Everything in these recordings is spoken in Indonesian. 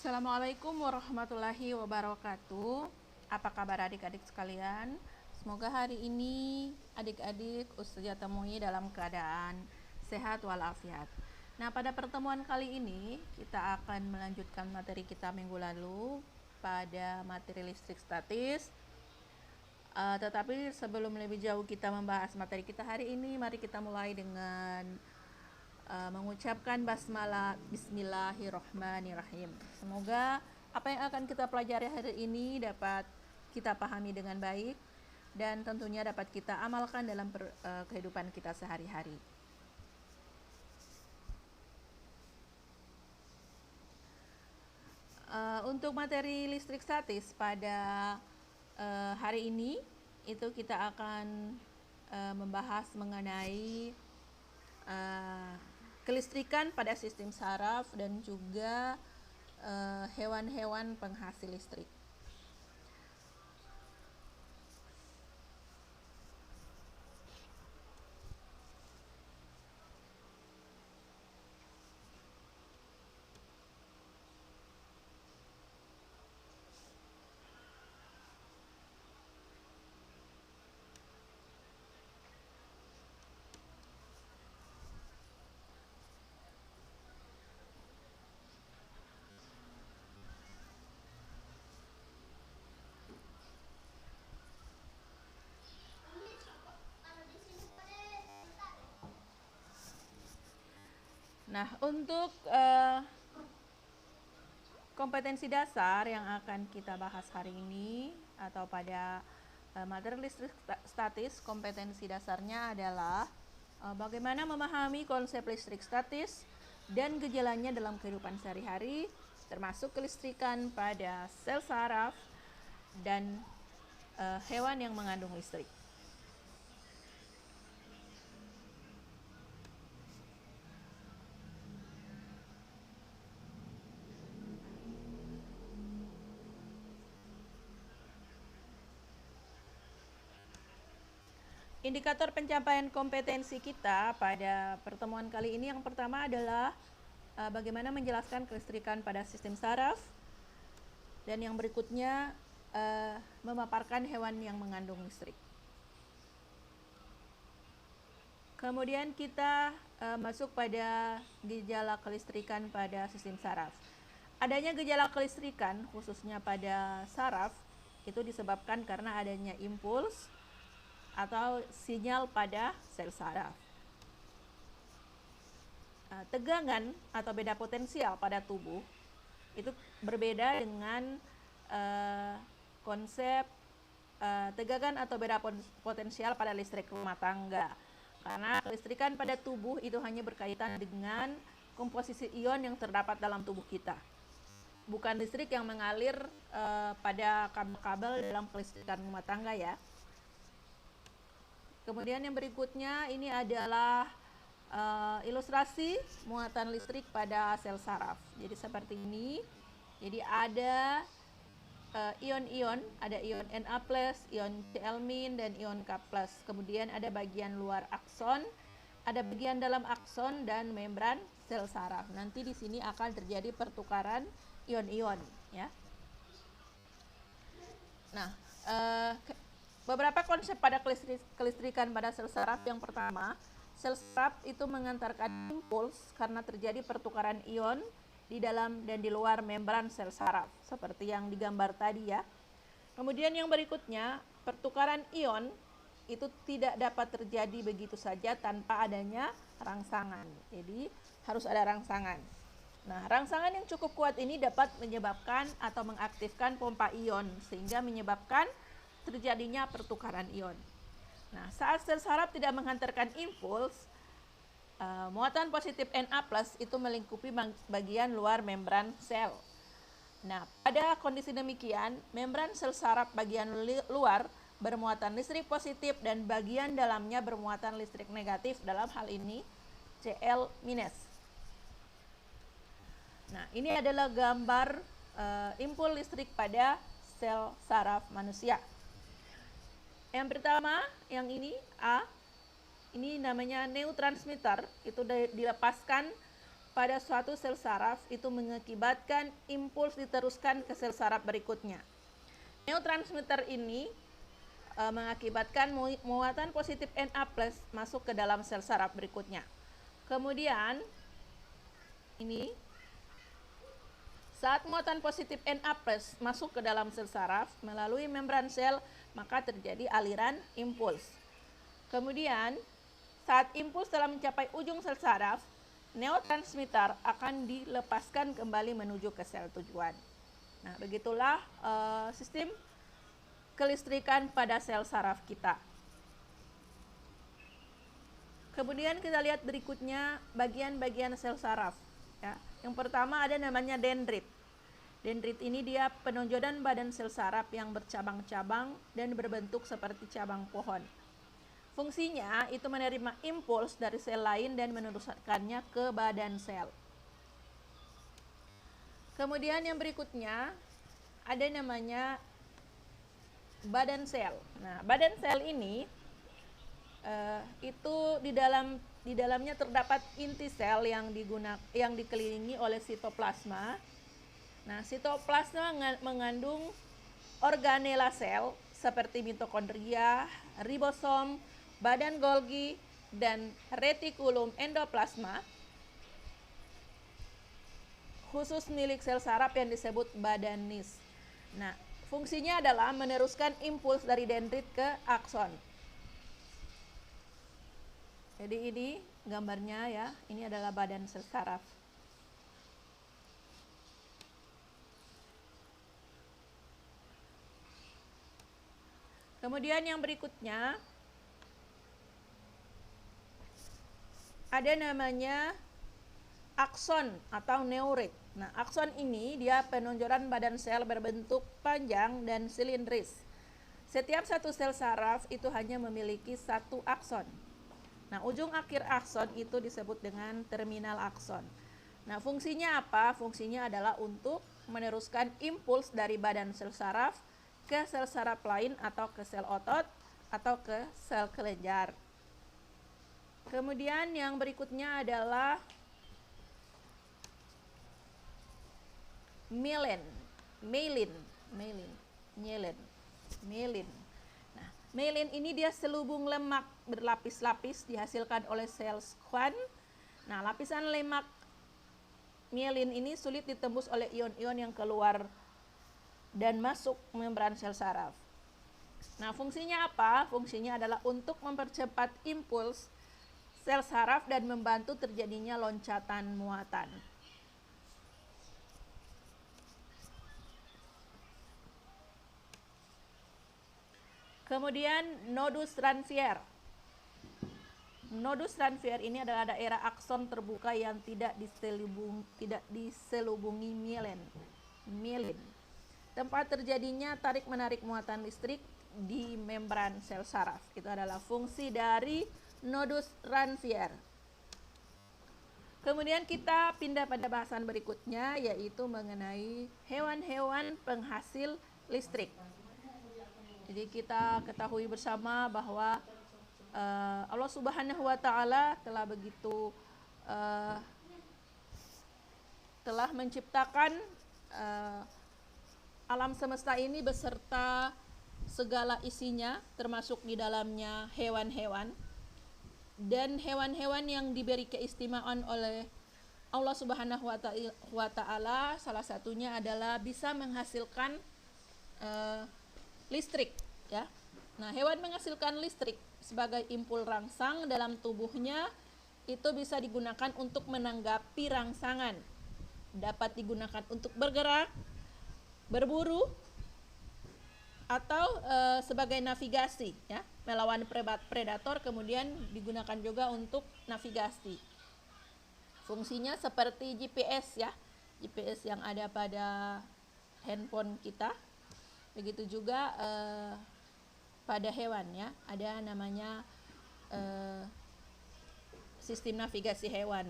Assalamualaikum warahmatullahi wabarakatuh. Apa kabar adik-adik sekalian? Semoga hari ini adik-adik Ustazah temui dalam keadaan sehat walafiat. Nah, pada pertemuan kali ini kita akan melanjutkan materi kita minggu lalu pada materi listrik statis. Tetapi sebelum lebih jauh kita membahas materi kita hari ini, mari kita mulai dengan mengucapkan basmalah bismillahirrahmanirrahim. Semoga apa yang akan kita pelajari hari ini dapat kita pahami dengan baik dan tentunya dapat kita amalkan dalam kehidupan kita sehari-hari. Untuk materi listrik statis pada hari ini itu kita akan membahas mengenai kelistrikan pada sistem saraf dan juga hewan-hewan penghasil listrik. Nah, untuk kompetensi dasar yang akan kita bahas hari ini atau pada materi listrik statis, kompetensi dasarnya adalah bagaimana memahami konsep listrik statis dan gejalanya dalam kehidupan sehari-hari, termasuk kelistrikan pada sel saraf dan hewan yang mengandung listrik. Indikator pencapaian kompetensi kita pada pertemuan kali ini yang pertama adalah bagaimana menjelaskan kelistrikan pada sistem saraf, dan yang berikutnya memaparkan hewan yang mengandung listrik. Kemudian kita masuk pada gejala kelistrikan pada sistem saraf. Adanya gejala kelistrikan khususnya pada saraf itu disebabkan karena adanya impuls atau sinyal pada sel saraf. Tegangan atau beda potensial pada tubuh itu berbeda dengan konsep tegangan atau beda potensial pada listrik rumah tangga. Karena kelistrikan pada tubuh itu hanya berkaitan dengan komposisi ion yang terdapat dalam tubuh kita. Bukan listrik yang mengalir pada kabel-kabel dalam kelistrikan rumah tangga ya. Kemudian yang berikutnya ini adalah ilustrasi muatan listrik pada sel saraf. Jadi seperti ini. Jadi ada ion-ion, ada ion Na+, ion Cl- dan ion K+. Kemudian ada bagian luar akson, ada bagian dalam akson dan membran sel saraf. Nanti di sini akan terjadi pertukaran ion-ion ya. Nah, beberapa konsep pada kelistrikan pada sel saraf. Yang pertama, sel saraf itu mengantarkan impuls karena terjadi pertukaran ion di dalam dan di luar membran sel saraf, seperti yang digambar tadi ya. Kemudian yang berikutnya, pertukaran ion itu tidak dapat terjadi begitu saja tanpa adanya rangsangan. Jadi harus ada rangsangan. Nah, rangsangan yang cukup kuat ini dapat menyebabkan atau mengaktifkan pompa ion sehingga menyebabkan terjadinya pertukaran ion. Nah, saat sel saraf tidak menghantarkan impuls, muatan positif Na+ itu melingkupi bagian luar membran sel. Nah, pada kondisi demikian, membran sel saraf bagian luar bermuatan listrik positif dan bagian dalamnya bermuatan listrik negatif, dalam hal ini Cl-. Nah, ini adalah gambar impuls listrik pada sel saraf manusia. Yang pertama, yang ini A, ini namanya neurotransmitter, itu dilepaskan pada suatu sel saraf itu mengakibatkan impuls diteruskan ke sel saraf berikutnya. Neurotransmitter ini mengakibatkan muatan positif Na+ masuk ke dalam sel saraf berikutnya. Kemudian ini saat muatan positif Na+ masuk ke dalam sel saraf melalui membran sel, maka terjadi aliran impuls. Kemudian saat impuls telah mencapai ujung sel saraf, neurotransmitter akan dilepaskan kembali menuju ke sel tujuan. Nah, begitulah sistem kelistrikan pada sel saraf kita. Kemudian kita lihat berikutnya bagian-bagian sel saraf. Ya. Yang pertama ada namanya dendrit. Dendrit ini dia penonjolan badan sel saraf yang bercabang-cabang dan berbentuk seperti cabang pohon. Fungsinya itu menerima impuls dari sel lain dan meneruskannya ke badan sel. Kemudian yang berikutnya ada namanya badan sel. Nah, badan sel ini itu di dalamnya terdapat inti sel yang dikelilingi oleh sitoplasma. Nah, sitoplasma mengandung organela sel seperti mitokondria, ribosom, badan Golgi, dan retikulum endoplasma, khusus milik sel saraf yang disebut badan nis. Nah, fungsinya adalah meneruskan impuls dari dendrit ke akson. Jadi ini gambarnya ya, ini adalah badan sel saraf. Kemudian yang berikutnya ada namanya akson atau neurit. Nah, akson ini dia penonjolan badan sel berbentuk panjang dan silindris. Setiap satu sel saraf itu hanya memiliki satu akson. Nah, ujung akhir akson itu disebut dengan terminal akson. Nah, fungsinya apa? Fungsinya adalah untuk meneruskan impuls dari badan sel saraf ke sel saraf lain atau ke sel otot atau ke sel kelenjar. Kemudian yang berikutnya adalah myelin. Nah, myelin ini dia selubung lemak berlapis-lapis dihasilkan oleh sel Schwann. Nah, lapisan lemak myelin ini sulit ditembus oleh ion-ion yang keluar dan masuk membran sel saraf. Nah, fungsinya apa? Fungsinya adalah untuk mempercepat impuls sel saraf dan membantu terjadinya loncatan muatan. Kemudian nodus Ranvier. Nodus Ranvier ini adalah daerah akson terbuka yang tidak diselubungi myelin. Tempat terjadinya tarik-menarik muatan listrik di membran sel saraf. Itu adalah fungsi dari nodus Ranvier. Kemudian kita pindah pada bahasan berikutnya, yaitu mengenai hewan-hewan penghasil listrik. Jadi kita ketahui bersama bahwa Allah Subhanahu wa Ta'ala telah menciptakan alam semesta ini beserta segala isinya, termasuk di dalamnya hewan-hewan. Dan hewan-hewan yang diberi keistimewaan oleh Allah Subhanahu wa Ta'ala, salah satunya adalah bisa menghasilkan listrik, ya. Nah, hewan menghasilkan listrik sebagai impul rangsang dalam tubuhnya itu bisa digunakan untuk menanggapi rangsangan. Dapat digunakan untuk bergerak, berburu, atau sebagai navigasi, ya, melawan predator. Kemudian digunakan juga untuk navigasi. Fungsinya seperti GPS, ya, GPS yang ada pada handphone kita. Begitu juga pada hewan, ya, ada namanya sistem navigasi hewan.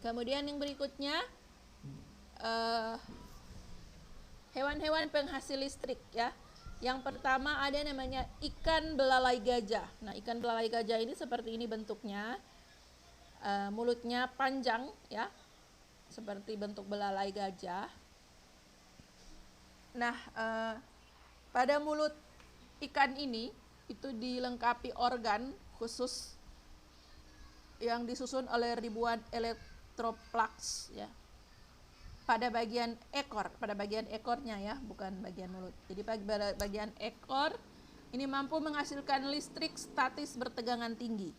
Kemudian yang berikutnya hewan-hewan penghasil listrik, ya. Yang pertama ada namanya ikan belalai gajah. Nah, ikan belalai gajah ini seperti ini bentuknya, mulutnya panjang, ya, seperti bentuk belalai gajah. Nah, pada mulut ikan ini itu dilengkapi organ khusus yang disusun oleh ribuan elektroplax ya. Pada bagian ekornya ya, bukan bagian mulut. Jadi pada bagian ekor ini mampu menghasilkan listrik statis bertegangan tinggi.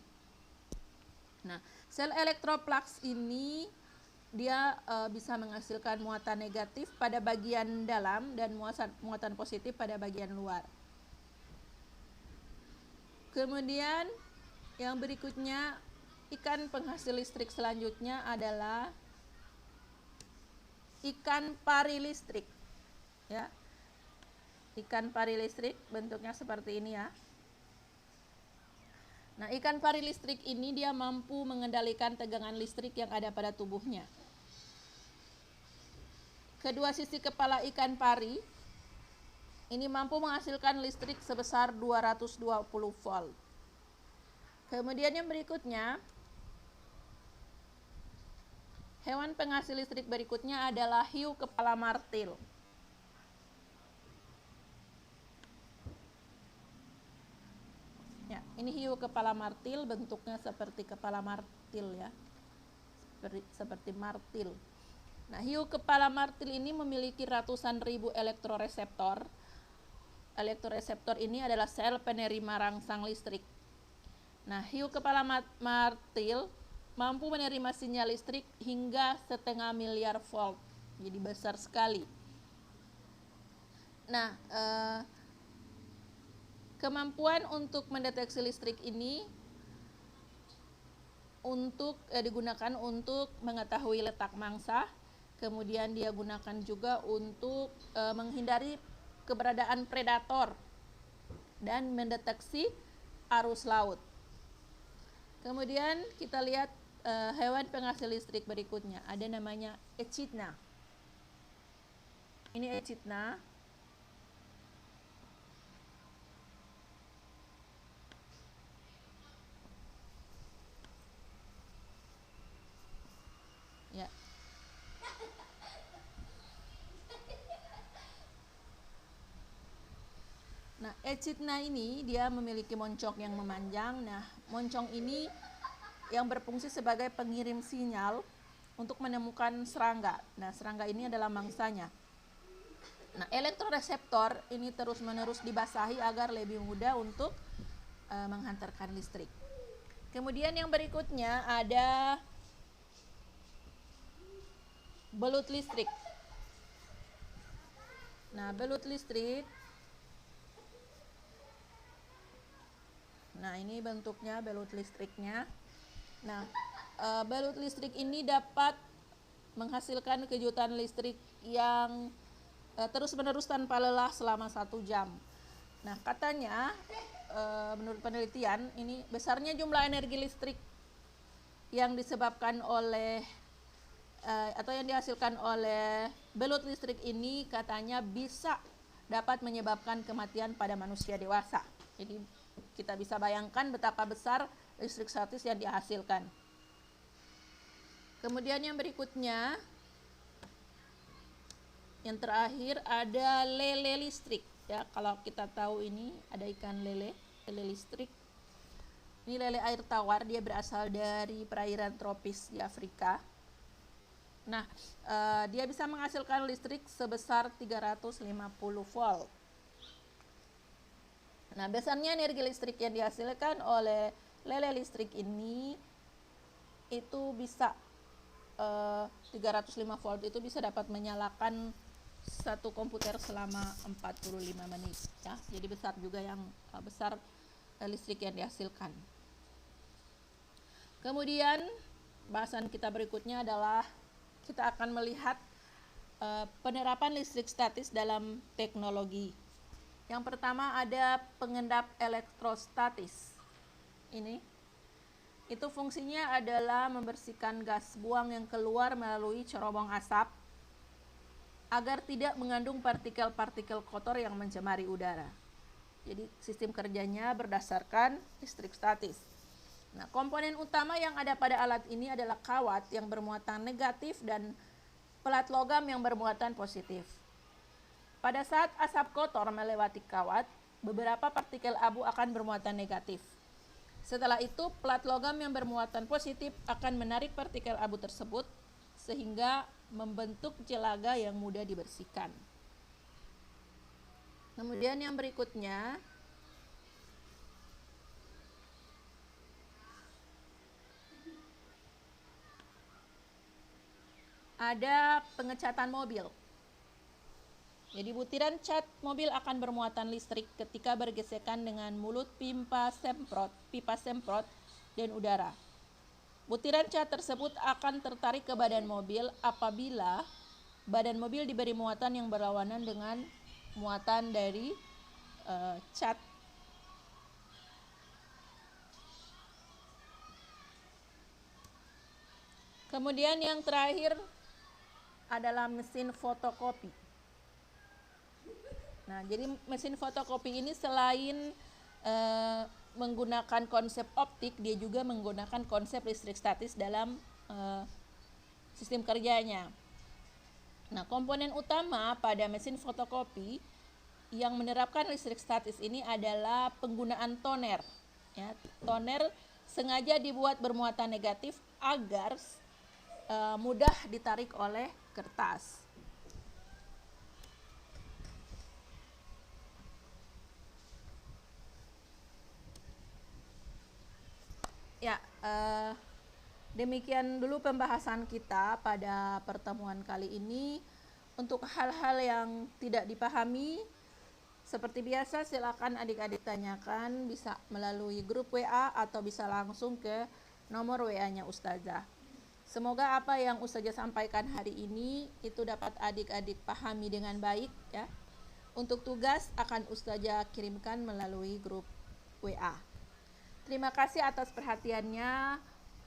Nah, sel elektroplax ini dia bisa menghasilkan muatan negatif pada bagian dalam dan muatan positif pada bagian luar. Kemudian yang berikutnya, ikan penghasil listrik selanjutnya adalah ikan pari listrik ya. Ikan pari listrik bentuknya seperti ini ya. Nah, ikan pari listrik ini dia mampu mengendalikan tegangan listrik yang ada pada tubuhnya. Kedua sisi kepala ikan pari ini mampu menghasilkan listrik sebesar 220 volt. Kemudian yang berikutnya, hewan penghasil listrik berikutnya adalah hiu kepala martil. Ya, ini hiu kepala martil, bentuknya seperti kepala martil ya. Seperti martil. Nah, hiu kepala martil ini memiliki ratusan ribu elektroreseptor. Elektroreseptor ini adalah sel penerima rangsang listrik. Nah, hiu kepala martil mampu menerima sinyal listrik hingga 0,5 miliar volt. Jadi besar sekali. Nah, kemampuan untuk mendeteksi listrik ini digunakan untuk mengetahui letak mangsa. Kemudian dia gunakan juga untuk menghindari keberadaan predator dan mendeteksi arus laut. Kemudian kita lihat hewan penghasil listrik berikutnya, ada namanya echidna. Ini echidna. Ya. Nah, echidna ini dia memiliki moncong yang memanjang. Nah, moncong ini yang berfungsi sebagai pengirim sinyal untuk menemukan serangga. Nah, serangga ini adalah mangsanya. Nah, elektroreseptor ini terus-menerus dibasahi agar lebih mudah untuk menghantarkan listrik. Kemudian yang berikutnya ada belut listrik. Nah, belut listrik. Nah, ini bentuknya belut listriknya. Nah, belut listrik ini dapat menghasilkan kejutan listrik yang terus-menerus tanpa lelah selama 1 jam. Nah, katanya menurut penelitian ini besarnya jumlah energi listrik yang disebabkan oleh atau yang dihasilkan oleh belut listrik ini katanya bisa dapat menyebabkan kematian pada manusia dewasa. Jadi kita bisa bayangkan betapa besar listrik statis yang dihasilkan. Kemudian yang berikutnya, yang terakhir ada lele listrik. Ya, kalau kita tahu ini ada ikan lele listrik. Ini lele air tawar, dia berasal dari perairan tropis di Afrika. Nah, dia bisa menghasilkan listrik sebesar 350 volt. Nah, besarnya energi listrik yang dihasilkan oleh lele listrik ini itu bisa 305 volt itu bisa dapat menyalakan satu komputer selama 45 menit ya. Jadi besar juga yang besar listrik yang dihasilkan. Kemudian bahasan kita berikutnya adalah kita akan melihat penerapan listrik statis dalam teknologi. Yang pertama ada pengendap elektrostatis. Ini itu fungsinya adalah membersihkan gas buang yang keluar melalui cerobong asap agar tidak mengandung partikel-partikel kotor yang mencemari udara. Jadi sistem kerjanya berdasarkan listrik statis. Nah, komponen utama yang ada pada alat ini adalah kawat yang bermuatan negatif dan pelat logam yang bermuatan positif. Pada saat asap kotor melewati kawat, beberapa partikel abu akan bermuatan negatif. Setelah itu, pelat logam yang bermuatan positif akan menarik partikel abu tersebut sehingga membentuk jelaga yang mudah dibersihkan. Kemudian yang berikutnya, ada pengecatan mobil. Jadi butiran cat mobil akan bermuatan listrik ketika bergesekan dengan mulut pipa semprot dan udara. Butiran cat tersebut akan tertarik ke badan mobil apabila badan mobil diberi muatan yang berlawanan dengan muatan dari cat. Kemudian yang terakhir adalah mesin fotokopi. Nah, jadi mesin fotokopi ini selain menggunakan konsep optik, dia juga menggunakan konsep listrik statis dalam sistem kerjanya. Nah, komponen utama pada mesin fotokopi yang menerapkan listrik statis ini adalah penggunaan toner. Ya, toner sengaja dibuat bermuatan negatif agar mudah ditarik oleh kertas. Ya, demikian dulu pembahasan kita pada pertemuan kali ini. Untuk hal-hal yang tidak dipahami, seperti biasa silakan adik-adik tanyakan, bisa melalui grup WA atau bisa langsung ke nomor WA-nya Ustazah. Semoga apa yang Ustazah sampaikan hari ini itu dapat adik-adik pahami dengan baik ya. Untuk tugas akan Ustazah kirimkan melalui grup WA. Terima kasih atas perhatiannya.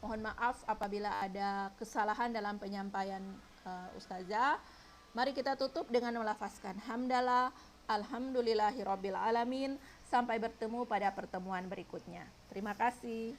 Mohon maaf apabila ada kesalahan dalam penyampaian Ustazah. Mari kita tutup dengan melafazkan hamdalah, alhamdulillahirabbil alamin. Sampai bertemu pada pertemuan berikutnya. Terima kasih.